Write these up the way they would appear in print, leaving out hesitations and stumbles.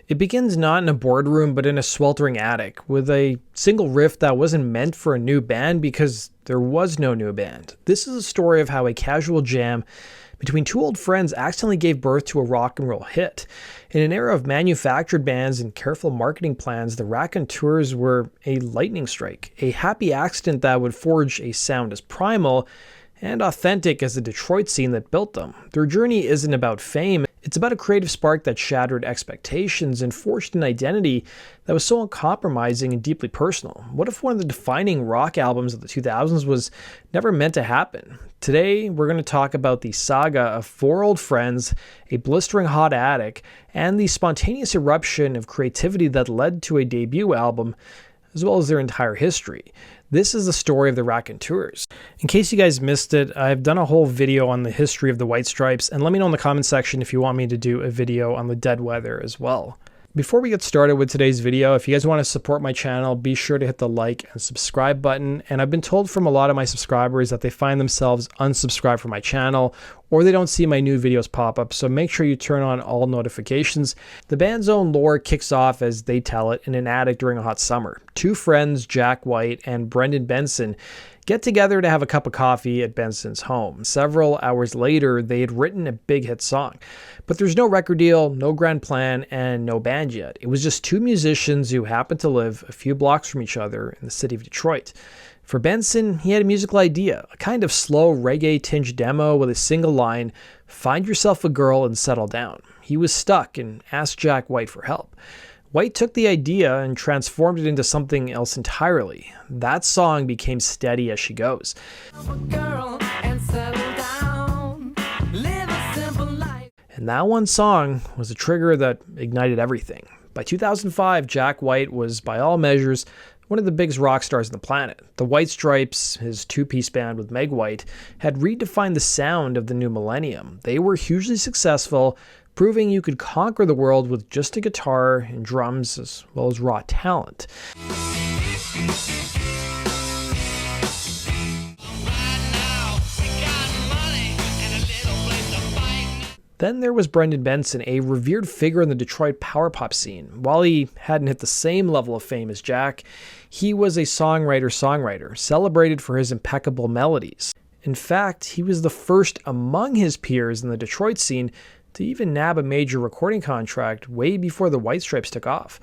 It begins not in a boardroom but in a sweltering attic, with a single riff that wasn't meant for a new band because there was no new band. This is a story of how a casual jam between two old friends accidentally gave birth to a rock and roll hit. In an era of manufactured bands and careful marketing plans, the Raconteurs were a lightning strike, a happy accident that would forge a sound as primal and authentic as the Detroit scene that built them. Their journey isn't about fame, it's about a creative spark that shattered expectations and forged an identity that was so uncompromising and deeply personal. What if one of the defining rock albums of the 2000s was never meant to happen? Today, we're going to talk about the saga of four old friends, a blistering hot attic, and the spontaneous eruption of creativity that led to a debut album, as well as their entire history. This is the story of the Raconteurs. In case you guys missed it, I've done a whole video on the history of the White Stripes, and let me know in the comment section if you want me to do a video on the Dead Weather as well. Before we get started with today's video, if you guys want to support my channel, be sure to hit the like and subscribe button. And I've been told from a lot of my subscribers that they find themselves unsubscribed from my channel, or they don't see my new videos pop up, so make sure you turn on all notifications. The band's own lore kicks off, as they tell it, in an attic during a hot summer. Two friends, Jack White and Benson, get together to have a cup of coffee at Benson's home. Several hours later, they had written a big hit song. But there's no record deal, no grand plan, and no band yet. It was just two musicians who happened to live a few blocks from each other in the city of Detroit. For Benson, he had a musical idea, a kind of slow reggae-tinged demo with a single line, "Find yourself a girl and settle down." He was stuck and asked Jack White for help. White took the idea and transformed it into something else entirely. That song became Steady As She Goes. And that one song was a trigger that ignited everything. By 2005, Jack White was, by all measures, one of the biggest rock stars on the planet. The White Stripes, his two-piece band with Meg White, had redefined the sound of the new millennium. They were hugely successful, proving you could conquer the world with just a guitar and drums as well as raw talent. Then there was Benson, a revered figure in the Detroit power pop scene. While he hadn't hit the same level of fame as Jack, he was a songwriter, celebrated for his impeccable melodies. In fact, he was the first among his peers in the Detroit scene to even nab a major recording contract way before the White Stripes took off.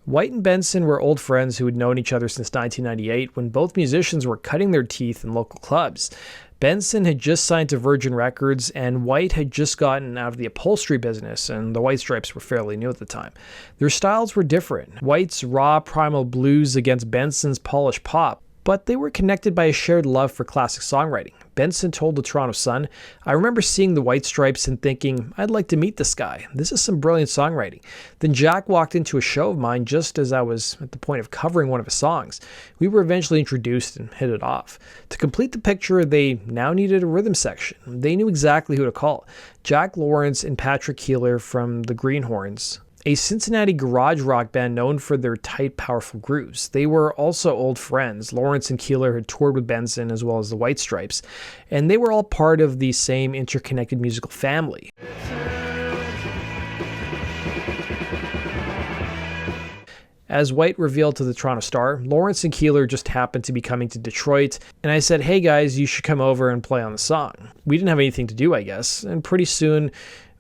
White and Benson were old friends who had known each other since 1998, when both musicians were cutting their teeth in local clubs. Benson had just signed to Virgin Records, and White had just gotten out of the upholstery business, and the White Stripes were fairly new at the time. Their styles were different. White's raw, primal blues against Benson's polished pop, but they were connected by a shared love for classic songwriting. Benson told the Toronto Sun, "I remember seeing the White Stripes and thinking, I'd like to meet this guy. This is some brilliant songwriting." Then Jack walked into a show of mine just as I was at the point of covering one of his songs. We were eventually introduced and hit it off. To complete the picture, they now needed a rhythm section. They knew exactly who to call: Jack Lawrence and Patrick Keeler from the Greenhorns, a Cincinnati garage rock band known for their tight, powerful grooves. They were also old friends. Lawrence and Keeler had toured with Benson as well as the White Stripes, and they were all part of the same interconnected musical family. As White revealed to the Toronto Star, Lawrence and Keeler just happened to be coming to Detroit, and I said, "Hey guys, you should come over and play on the song." We didn't have anything to do, I guess, and pretty soon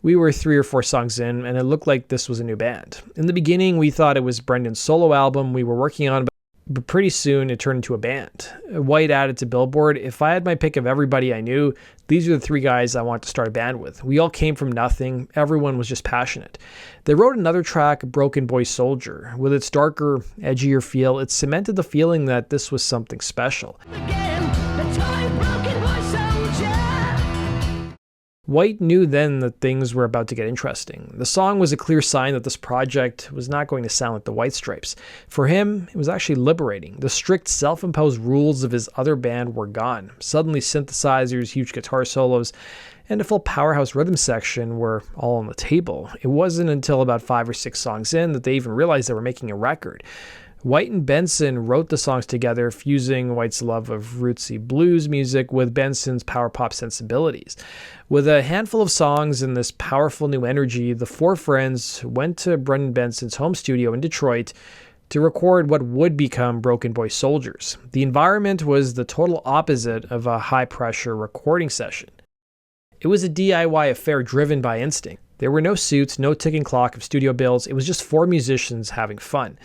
we were 3 or 4 songs in, and it looked like this was a new band. In the beginning, we thought it was Brendan's solo album we were working on, but pretty soon it turned into a band. White added to Billboard, "If I had my pick of everybody I knew, these are the 3 guys I want to start a band with. We all came from nothing. Everyone was just passionate." They wrote another track, Broken Boy Soldier. With its darker, edgier feel, it cemented the feeling that this was something special. White knew then that things were about to get interesting. The song was a clear sign that this project was not going to sound like the White Stripes. For him, it was actually liberating. The strict, self-imposed rules of his other band were gone. Suddenly, synthesizers, huge guitar solos, and a full powerhouse rhythm section were all on the table. It wasn't until about 5 or 6 songs in that they even realized they were making a record. White and Benson wrote the songs together, fusing White's love of rootsy blues music with Benson's power pop sensibilities. With a handful of songs and this powerful new energy, the four friends went to Brendan Benson's home studio in Detroit to record what would become Broken Boy Soldiers. The environment was the total opposite of a high-pressure recording session. It was a DIY affair driven by instinct. There were no suits, no ticking clock of studio bills. It was just four musicians having fun.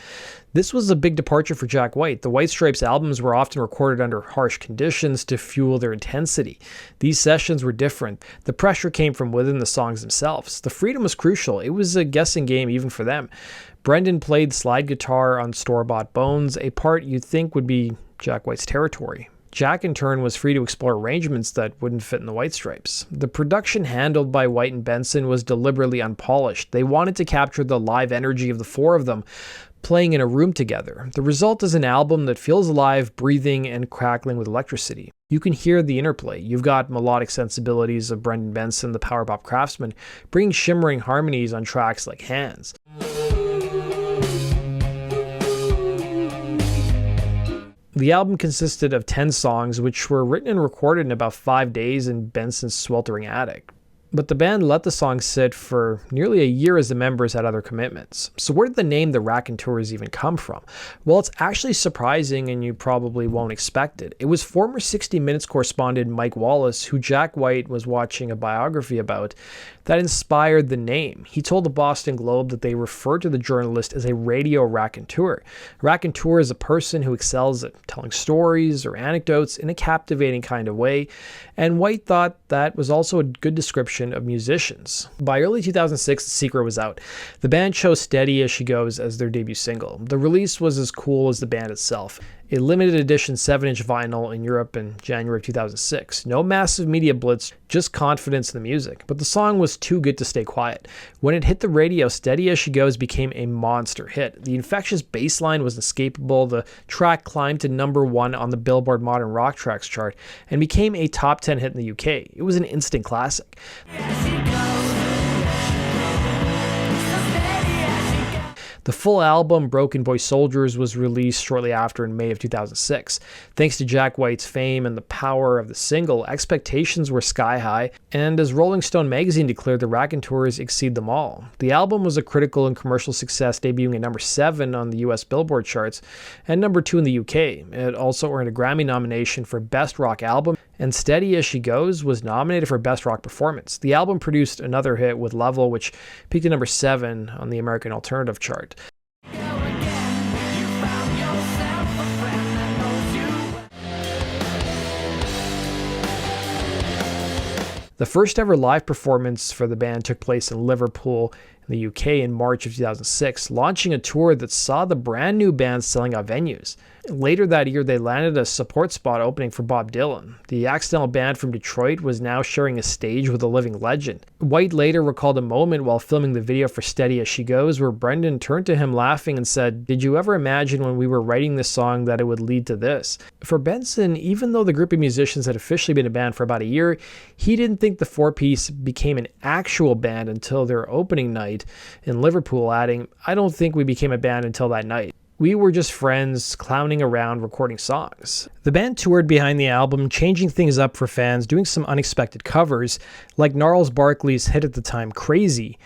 This was a big departure for Jack White. The White Stripes albums were often recorded under harsh conditions to fuel their intensity. These sessions were different. The pressure came from within the songs themselves. The freedom was crucial. It was a guessing game even for them. Brendan played slide guitar on Store-Bought Bones, a part you'd think would be Jack White's territory. Jack, in turn, was free to explore arrangements that wouldn't fit in the White Stripes. The production handled by White and Benson was deliberately unpolished. They wanted to capture the live energy of the four of them playing in a room together. The result is an album that feels alive, breathing, and crackling with electricity. You can hear the interplay. You've got melodic sensibilities of Brendan Benson, the power pop craftsman, bringing shimmering harmonies on tracks like Hands. The album consisted of 10 songs, which were written and recorded in about 5 days in Benson's sweltering attic. But the band let the songs sit for nearly a year as the members had other commitments. So where did the name the Raconteurs even come from? Well, it's actually surprising, and you probably won't expect it. It was former 60 Minutes correspondent Mike Wallace, who Jack White was watching a biography about, that inspired the name. He told the Boston Globe that they referred to the journalist as a radio raconteur. A raconteur is a person who excels at telling stories or anecdotes in a captivating kind of way, and White thought that was also a good description of musicians. By early 2006, The Secret was out. The band chose Steady As She Goes as their debut single. The release was as cool as the band itself. A limited edition 7-inch vinyl in Europe in January of 2006. No massive media blitz, just confidence in the music. But the song was too good to stay quiet. When it hit the radio, Steady As She Goes became a monster hit. The infectious bass line was inescapable. The track climbed to #1 on the Billboard Modern Rock Tracks chart and became a top 10 hit in the UK. It was an instant classic. The full album, Broken Boy Soldiers, was released shortly after in May of 2006. Thanks to Jack White's fame and the power of the single, expectations were sky high, and as Rolling Stone magazine declared, the Raconteurs exceed them all. The album was a critical and commercial success, debuting at #7 on the US Billboard charts and #2 in the UK. It also earned a Grammy nomination for Best Rock Album, and Steady As She Goes was nominated for Best Rock Performance. The album produced another hit with Level, which peaked at #7 on the American Alternative chart. The first ever live performance for the band took place in Liverpool in the UK in March of 2006, launching a tour that saw the brand new band selling out venues. Later that year, they landed a support spot opening for Bob Dylan. The accidental band from Detroit was now sharing a stage with a living legend. White later recalled a moment while filming the video for Steady As She Goes where Brendan turned to him laughing and said, "Did you ever imagine when we were writing this song that it would lead to this?" For Benson, even though the group of musicians had officially been a band for about a year, he didn't think the four-piece became an actual band until their opening night in Liverpool, adding, "I don't think we became a band until that night. We were just friends clowning around recording songs." The band toured behind the album, changing things up for fans, doing some unexpected covers, like Gnarls Barkley's hit at the time, Crazy.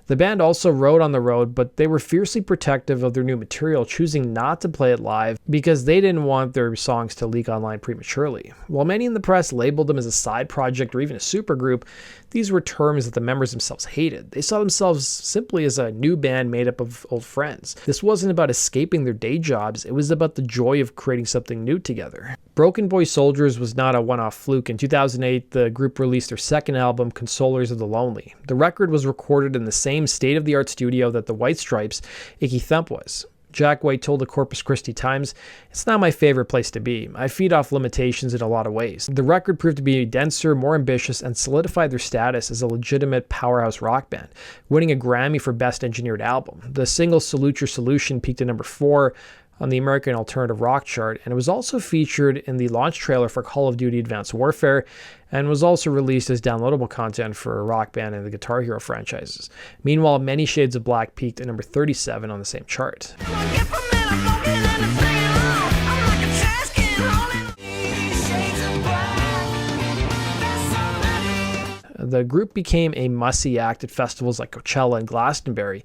The band also wrote on the road, but they were fiercely protective of their new material, choosing not to play it live because they didn't want their songs to leak online prematurely. While many in the press labeled them as a side project or even a supergroup, these were terms that the members themselves hated. They saw themselves simply as a new band made up of old friends. This wasn't about escaping their day jobs, it was about the joy of creating something new together. Broken Boy Soldiers was not a one-off fluke. In 2008, the group released their second album, Consolers of the Lonely. The record was recorded in the same state-of-the-art studio that the White Stripes' Icky Thump was. Jack White told the Corpus Christi Times, "It's not my favorite place to be. I feed off limitations in a lot of ways." The record proved to be denser, more ambitious, and solidified their status as a legitimate powerhouse rock band, winning a Grammy for Best Engineered Album. The single Salute Your Solution peaked at #4 on the American Alternative Rock chart, and it was also featured in the launch trailer for Call of Duty Advanced Warfare, and was also released as downloadable content for Rock Band and the Guitar Hero franchises. Meanwhile, Many Shades of Black peaked at number 37 on the same chart. The group became a must-see act at festivals like Coachella and Glastonbury,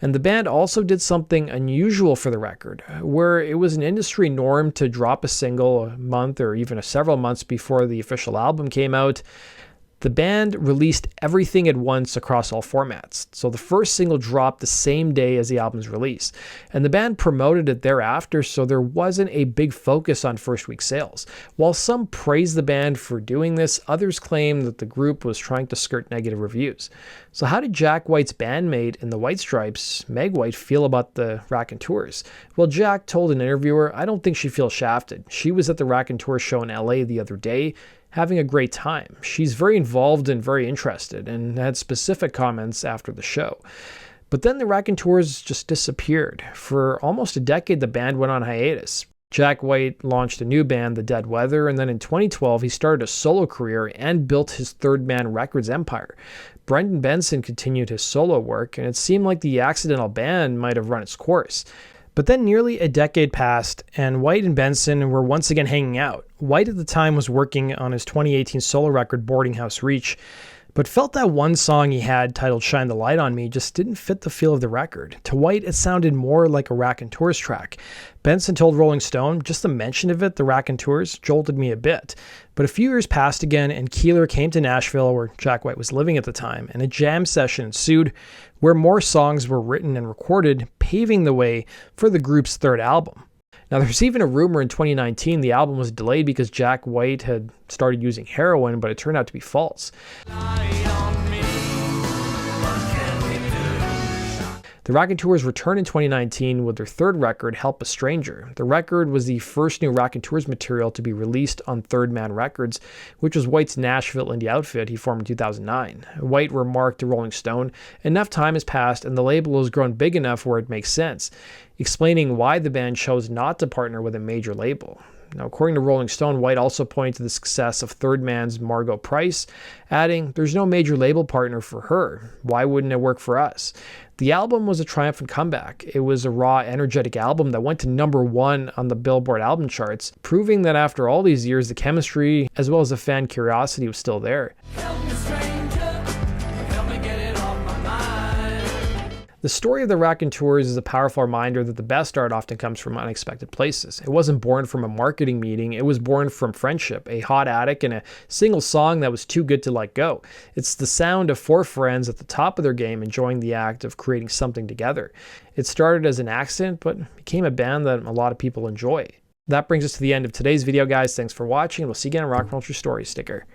and the band also did something unusual for the record, where it was an industry norm to drop a single a month or even several months before the official album came out. The band released everything at once across all formats, so the first single dropped the same day as the album's release, and the band promoted it thereafter, so there wasn't a big focus on first week sales. While some praised the band for doing this, others claimed that the group was trying to skirt negative reviews. So how did Jack White's bandmate in the White Stripes, Meg White, feel about the Raconteurs? Well, Jack told an interviewer, "I don't think she feels shafted. She was at the Raconteurs show in LA the other day, having a great time. She's very involved and very interested," and had specific comments after the show. But then the Raconteurs just disappeared. For almost a decade, the band went on hiatus. Jack White launched a new band, The Dead Weather, and then in 2012, he started a solo career and built his Third Man Records empire. Brendan Benson continued his solo work, and it seemed like the accidental band might have run its course. But then nearly a decade passed, and White and Benson were once again hanging out. White at the time was working on his 2018 solo record, Boarding House Reach, but felt that one song he had titled Shine the Light on Me just didn't fit the feel of the record. To White, it sounded more like a Raconteurs track. Benson told Rolling Stone, "Just the mention of it, the Raconteurs, jolted me a bit." But a few years passed again, and Keeler came to Nashville, where Jack White was living at the time, and a jam session ensued where more songs were written and recorded, paving the way for the group's third album. Now, there's even a rumor in 2019 the album was delayed because Jack White had started using heroin, but it turned out to be false. The Raconteurs returned in 2019 with their third record, Help a Stranger. The record was the first new Raconteurs material to be released on Third Man Records, which was White's Nashville indie outfit he formed in 2009. White remarked to Rolling Stone, "Enough time has passed and the label has grown big enough where it makes sense," explaining why the band chose not to partner with a major label. Now, according to Rolling Stone, White also pointed to the success of Third Man's Margot Price, adding, "There's no major label partner for her. Why wouldn't it work for us?" The album was a triumphant comeback. It was a raw, energetic album that went to number 1 on the Billboard album charts, proving that after all these years, the chemistry as well as the fan curiosity was still there. The story of the Raconteurs is a powerful reminder that the best art often comes from unexpected places. It wasn't born from a marketing meeting, it was born from friendship, a hot attic, and a single song that was too good to let go. It's the sound of 4 friends at the top of their game enjoying the act of creating something together. It started as an accident, but became a band that a lot of people enjoy. That brings us to the end of today's video, guys. Thanks for watching. We'll see you again on Rock and Roll True Stories sticker.